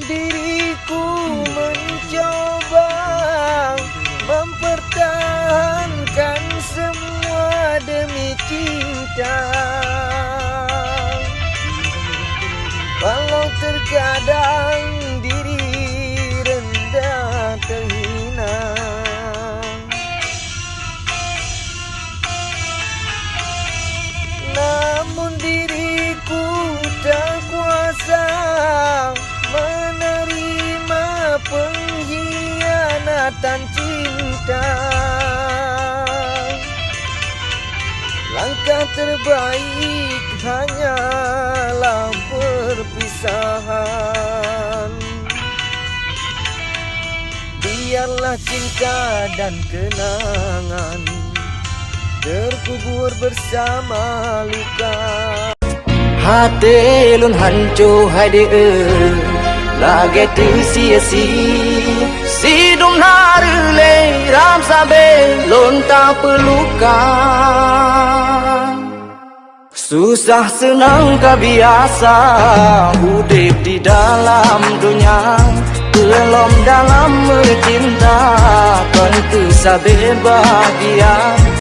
diriku mencoba mempertahankan semua demi cinta. Walau terkadang diri rendah terhina, namun diriku tak kuasa menerima pengkhianatan cinta. Langkah terbaik hanyalah perpisahan. Biarlah cinta dan kenangan terkubur bersama luka. Hati lun hancur hadi lagi tu sia-sia sidung harule ram sabe lun tak pelukan. Susah senang kebiasa hidup di dalam dunia, belum dalam mencinta tentu sabe bahagia.